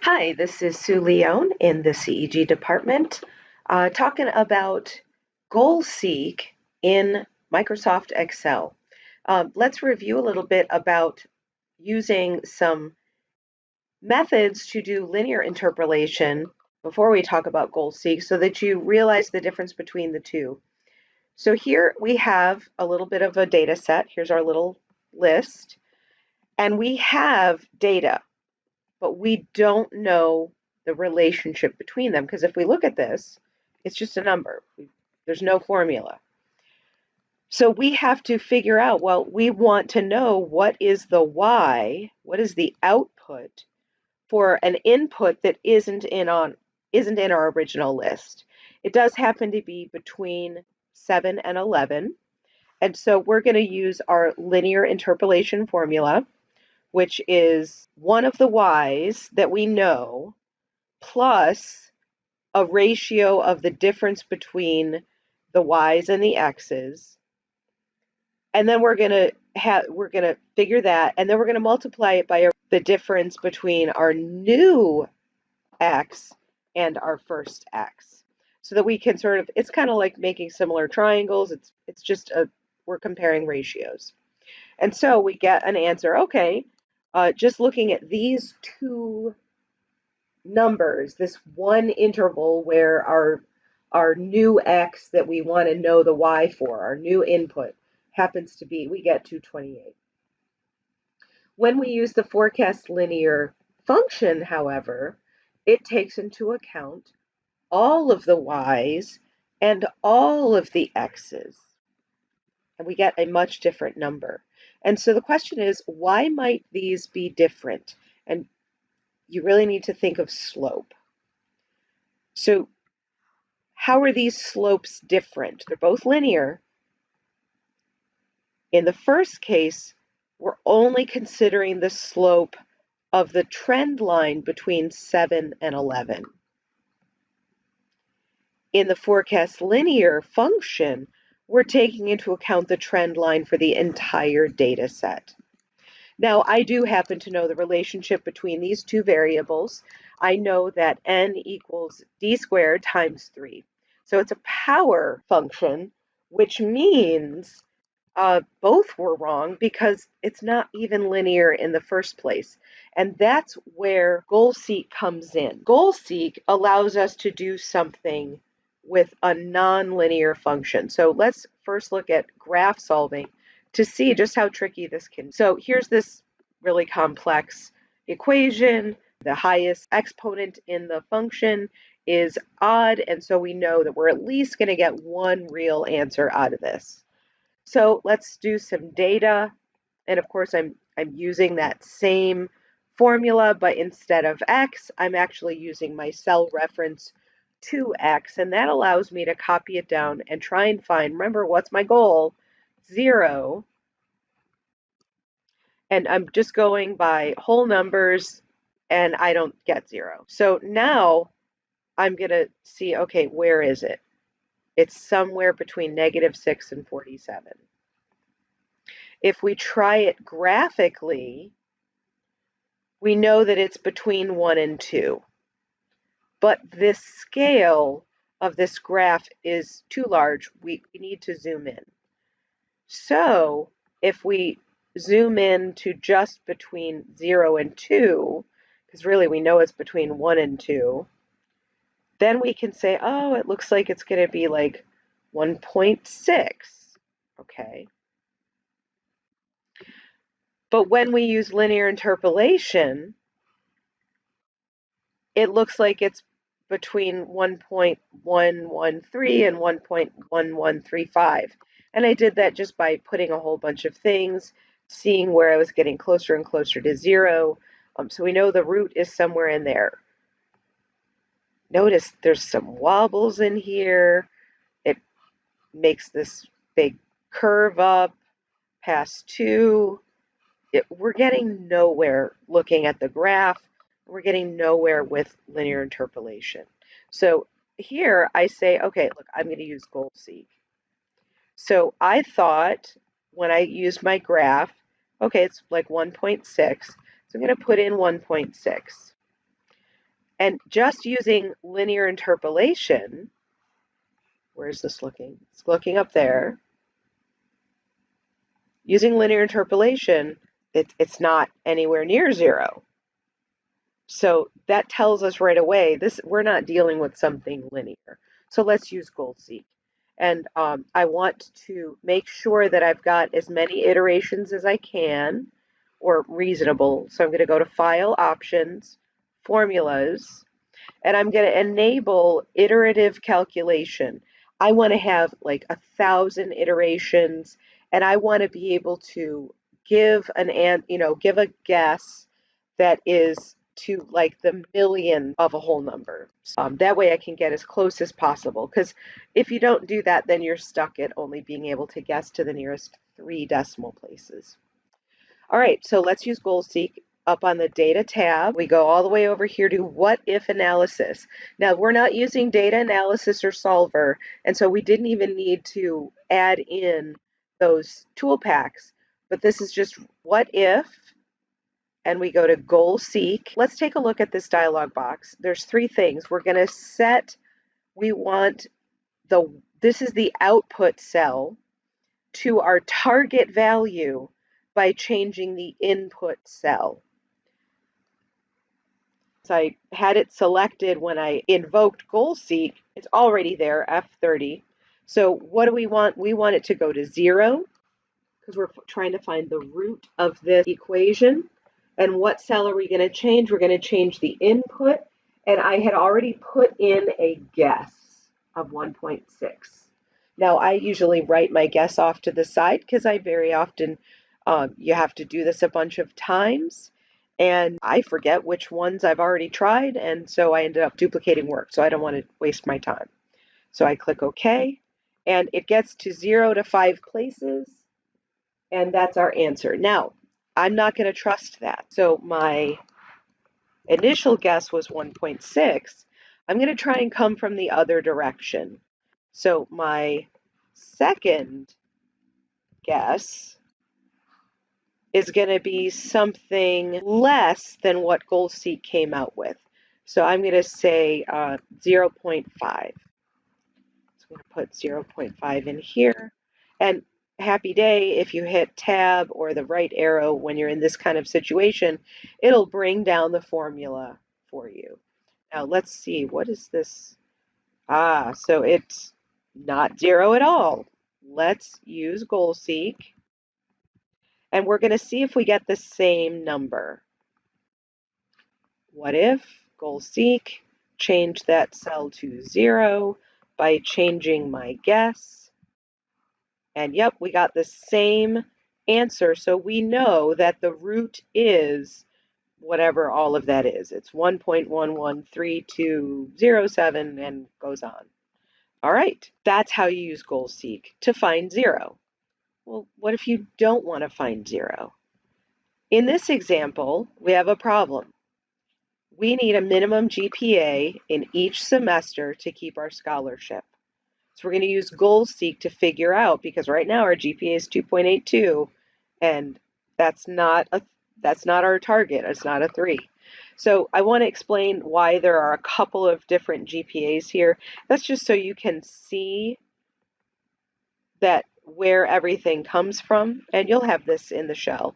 Hi, this is Sue Leone in the CEG department, talking about goal seek in Microsoft Excel. Let's review a little bit about using some methods to do linear interpolation before we talk about goal seek so that you realize the difference between the two. So here we have a little bit of a data set. Here's our little list, and we have data, but we don't know the relationship between them, because if we look at this, it's just a number. There's no formula. So we have to figure out, well, we want to know what is the y, what is the output for an input that isn't in our original list. It does happen to be between 7 and 11, and so we're going to use our linear interpolation formula, which is one of the y's that we know plus a ratio of the difference between the y's and the x's. And then we're going to figure that, and then we're going to multiply it by the difference between our new x and our first x. So that we can sort of, it's kind of like making similar triangles. It's just we're comparing ratios. And so we get an answer, okay, just looking at these two numbers, this one interval where our new x that we want to know the y for, our new input, happens to be, we get 228. When we use the Forecast.Linear function, however, it takes into account all of the y's and all of the x's, and we get a much different number. And so the question is, why might these be different? And you really need to think of slope. So how are these slopes different? They're both linear. In the first case, we're only considering the slope of the trend line between 7 and 11. In the Forecast.Linear function, we're taking into account the trend line for the entire data set. Now, I do happen to know the relationship between these two variables. I know that n equals d squared times 3. So it's a power function, which means both were wrong because it's not even linear in the first place. And that's where goal seek comes in. Goal seek allows us to do something with a nonlinear function. So let's first look at graph solving to see just how tricky this can be. So here's this really complex equation. The highest exponent in the function is odd, and so we know that we're at least going to get one real answer out of this. So let's do some data, and of course I'm using that same formula, but instead of x, I'm actually using my cell reference 2x, and that allows me to copy it down and try and find, remember, what's my goal? 0. And I'm just going by whole numbers, and I don't get 0. So now I'm going to see, okay, where is it? It's somewhere between -6 and 47. If we try it graphically, we know that it's between 1 and 2. But this scale of this graph is too large. We need to zoom in. So if we zoom in to just between 0 and 2, because really we know it's between 1 and 2, then we can say, oh, it looks like it's going to be like 1.6. Okay. But when we use linear interpolation, it looks like it's between 1.113 and 1.1135. And I did that just by putting a whole bunch of things, seeing where I was getting closer and closer to 0. So we know the root is somewhere in there. Notice there's some wobbles in here. It makes this big curve up past 2. We're getting nowhere looking at the graph. We're getting nowhere with linear interpolation. So here I say, okay, look, I'm going to use goal seek. So I thought when I used my graph, okay, it's like 1.6. So I'm going to put in 1.6. And just using linear interpolation, where's this looking? It's looking up there. Using linear interpolation, it's not anywhere near zero. So that tells us right away, we're not dealing with something linear. So let's use goal-seek. And I want to make sure that I've got as many iterations as I can, or reasonable. So I'm going to go to File, Options, Formulas, and I'm going to enable iterative calculation. I want to have like 1,000 iterations, and I want to be able to give give a guess that is to like the million of a whole number. That way I can get as close as possible, because if you don't do that, then you're stuck at only being able to guess to the nearest 3 decimal places. All right, so let's use goal-seek. Up on the Data tab, we go all the way over here to What If Analysis. Now, we're not using Data Analysis or Solver, and so we didn't even need to add in those tool packs, but this is just What If, and we go to goal-seek. Let's take a look at this dialog box. There's 3 things. We're going to set, this is the output cell, to our target value by changing the input cell. So I had it selected when I invoked goal-seek. It's already there, F30. So what do we want? We want it to go to 0, because we're trying to find the root of this equation. And what cell are we going to change? We're going to change the input. And I had already put in a guess of 1.6. Now, I usually write my guess off to the side because I very often, you have to do this a bunch of times, and I forget which ones I've already tried, and so I ended up duplicating work, so I don't want to waste my time. So I click OK, and it gets to 0 to 5 places, and that's our answer. Now, I'm not going to trust that. So my initial guess was 1.6. I'm going to try and come from the other direction. So my second guess is going to be something less than what goal-seek came out with. So I'm going to say 0.5. So I'm going to put 0.5 in here. And happy day, if you hit tab or the right arrow when you're in this kind of situation, it'll bring down the formula for you. Now let's see, what is this? So it's not 0 at all. Let's use goal-seek, and we're going to see if we get the same number. What if goal-seek, change that cell to 0 by changing my guess? And yep, we got the same answer. So we know that the root is whatever all of that is. It's 1.113207 and goes on. All right, that's how you use goal-seek to find 0. Well, what if you don't want to find 0? In this example, we have a problem. We need a minimum GPA in each semester to keep our scholarship. So we're going to use goal-seek to figure out, because right now our GPA is 2.82, and that's not our target. It's not a 3. So I want to explain why there are a couple of different GPAs here. That's just so you can see that where everything comes from, and you'll have this in the shell.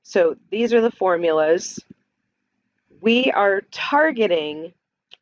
So these are the formulas. We are targeting,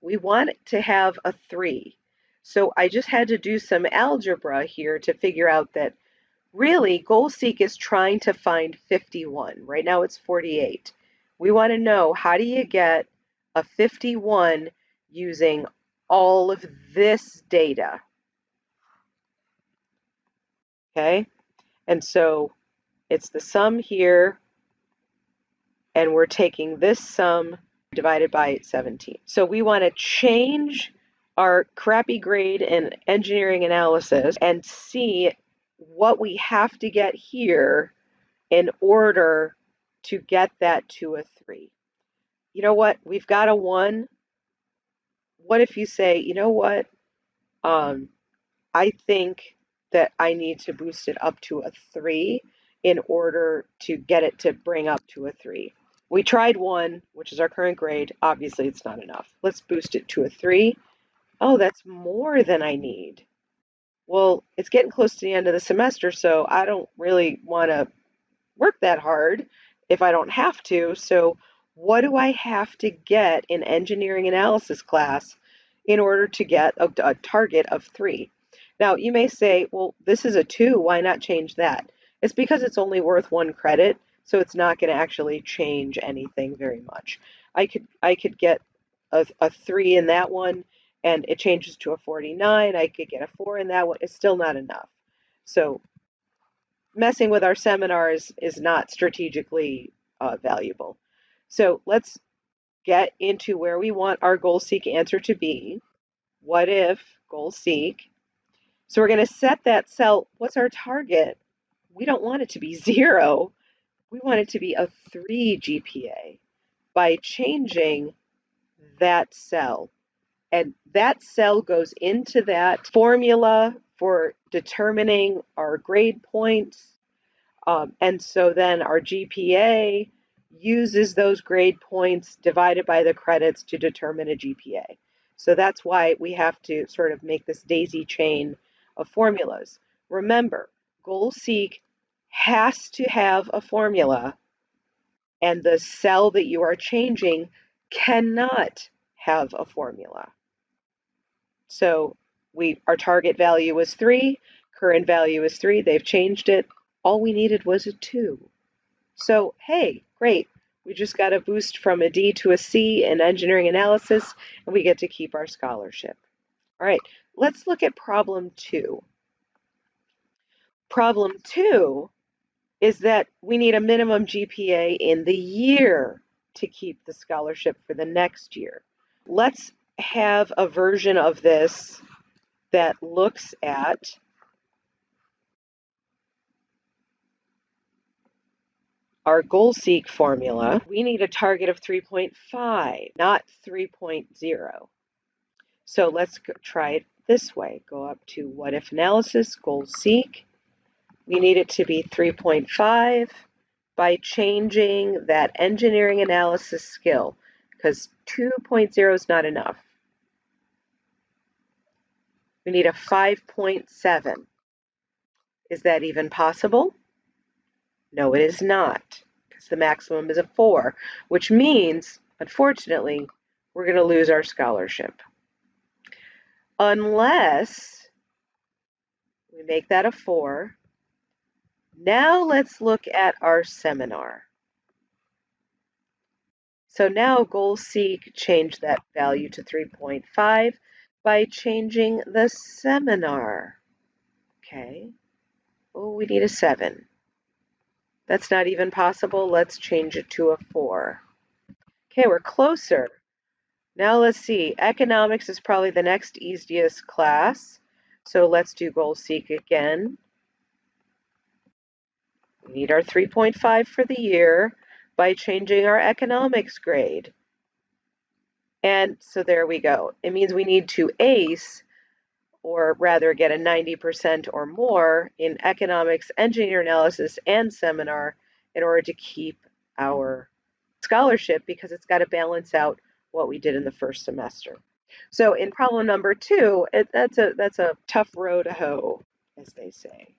we want to have a 3. So I just had to do some algebra here to figure out that really goal-seek is trying to find 51. Right now it's 48. We want to know, how do you get a 51 using all of this data? Okay, and so it's the sum here, and we're taking this sum divided by 17. So we want to change our crappy grade in engineering analysis and see what we have to get here in order to get that to a 3. You know what? We've got a 1. What if you say, you know what? I think that I need to boost it up to a 3 in order to get it to bring up to a 3. We tried 1, which is our current grade. Obviously, it's not enough. Let's boost it to a 3. Oh, that's more than I need. Well, it's getting close to the end of the semester, so I don't really want to work that hard if I don't have to. So what do I have to get in engineering analysis class in order to get a target of 3? Now, you may say, well, this is a 2. Why not change that? It's because it's only worth 1 credit, so it's not going to actually change anything very much. I could get a 3 in that one, and it changes to a 49. I could get a 4 in that one. It's still not enough. So messing with our seminars is not strategically valuable. So let's get into where we want our goal seek answer to be. What if goal seek? So we're going to set that cell. What's our target? We don't want it to be 0. We want it to be a 3 GPA by changing that cell. And that cell goes into that formula for determining our grade points. And so then our GPA uses those grade points divided by the credits to determine a GPA. So that's why we have to sort of make this daisy chain of formulas. Remember, goal seek has to have a formula, and the cell that you are changing cannot have a formula. So our target value was 3, current value is 3, they've changed it. All we needed was a 2. So, hey, great. We just got a boost from a D to a C in engineering analysis, and we get to keep our scholarship. All right, let's look at problem 2. Problem 2 is that we need a minimum GPA in the year to keep the scholarship for the next year. Let's have a version of this that looks at our goal seek formula. We need a target of 3.5, not 3.0. So let's try it this way. Go up to what if analysis, goal seek. We need it to be 3.5 by changing that engineering analysis skill, because 2.0 is not enough. We need a 5.7. Is that even possible? No, it is not, because the maximum is a 4, which means, unfortunately, we're going to lose our scholarship. Unless we make that a 4. Now let's look at our seminar. So now goal seek change that value to 3.5 by changing the seminar. Okay. Oh, we need a 7. That's not even possible. Let's change it to a 4. Okay, we're closer. Now let's see. Economics is probably the next easiest class. So let's do goal seek again. We need our 3.5 for the year by changing our economics grade. And so there we go. It means we need to ace, or rather get a 90% or more in economics, engineer analysis, and seminar in order to keep our scholarship, because it's got to balance out what we did in the first semester. So in problem number 2, that's a tough row to hoe, as they say.